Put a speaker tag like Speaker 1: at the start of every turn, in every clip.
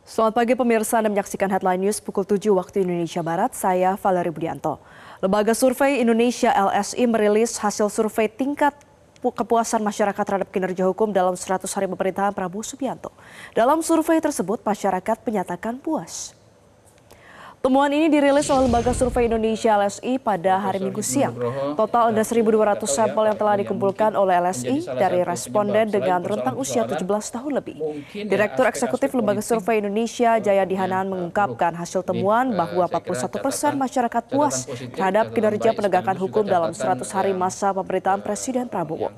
Speaker 1: Selamat pagi pemirsa, Anda menyaksikan Headline News pukul 7 waktu Indonesia Barat. Saya Valerie Budianto. Lembaga Survei Indonesia LSI merilis hasil survei tingkat kepuasan masyarakat terhadap kinerja hukum dalam 100 hari pemerintahan Prabowo Subianto. Dalam survei tersebut, masyarakat menyatakan puas. Temuan ini dirilis oleh Lembaga Survei Indonesia LSI pada hari Minggu siang. Total ada 1.200 sampel yang telah dikumpulkan oleh LSI dari responden dengan rentang usia 17 tahun lebih. Direktur Eksekutif Lembaga Survei Indonesia, Jayadi Hanan, mengungkapkan hasil temuan bahwa 41% masyarakat puas terhadap kinerja penegakan hukum dalam 100 hari masa pemerintahan Presiden Prabowo.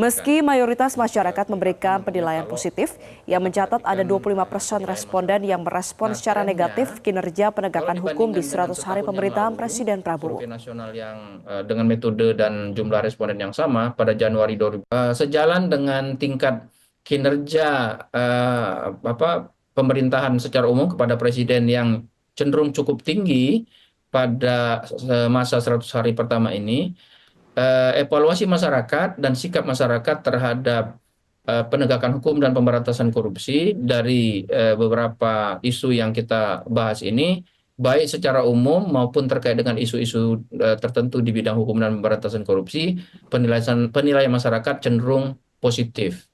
Speaker 1: Meski mayoritas masyarakat memberikan penilaian positif, ia mencatat ada 25% responden yang merespon secara negatif kinerja penegakan hukum di 100 hari pemerintahan Presiden Prabowo.
Speaker 2: Survei nasional yang dengan metode dan jumlah responden yang sama pada Januari 2000 sejalan dengan tingkat kinerja pemerintahan secara umum kepada presiden yang cenderung cukup tinggi pada masa 100 hari pertama ini, evaluasi masyarakat dan sikap masyarakat terhadap penegakan hukum dan pemberantasan korupsi dari beberapa isu yang kita bahas ini, baik secara umum maupun terkait dengan isu-isu tertentu di bidang hukum dan pemberantasan korupsi, penilaian masyarakat cenderung positif.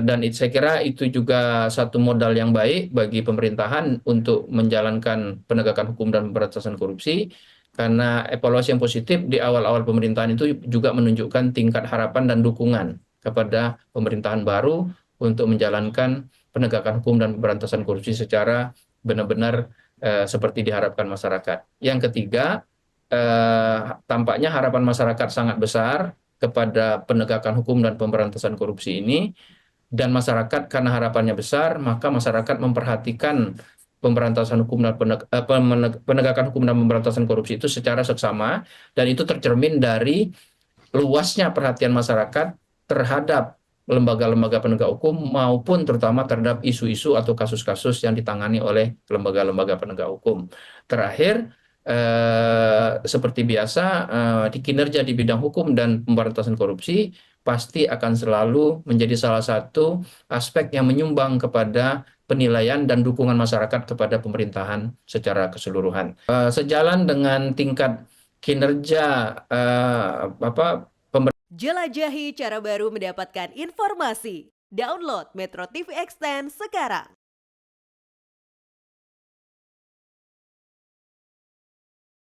Speaker 2: Dan saya kira itu juga satu modal yang baik bagi pemerintahan untuk menjalankan penegakan hukum dan pemberantasan korupsi, karena evaluasi yang positif di awal-awal pemerintahan itu juga menunjukkan tingkat harapan dan dukungan kepada pemerintahan baru untuk menjalankan penegakan hukum dan pemberantasan korupsi secara benar-benar seperti diharapkan masyarakat. Yang ketiga, tampaknya harapan masyarakat sangat besar kepada penegakan hukum dan pemberantasan korupsi ini, dan masyarakat karena harapannya besar, maka masyarakat memperhatikan pemberantasan hukum dan penegakan hukum dan pemberantasan korupsi itu secara seksama, dan itu tercermin dari luasnya perhatian masyarakat terhadap lembaga-lembaga penegak hukum maupun terutama terhadap isu-isu atau kasus-kasus yang ditangani oleh lembaga-lembaga penegak hukum. Terakhir, seperti biasa, di kinerja di bidang hukum dan pemberantasan korupsi pasti akan selalu menjadi salah satu aspek yang menyumbang kepada penilaian dan dukungan masyarakat kepada pemerintahan secara keseluruhan. Sejalan dengan tingkat kinerja
Speaker 3: Jelajahi cara baru mendapatkan informasi. Download Metro TV Extend sekarang.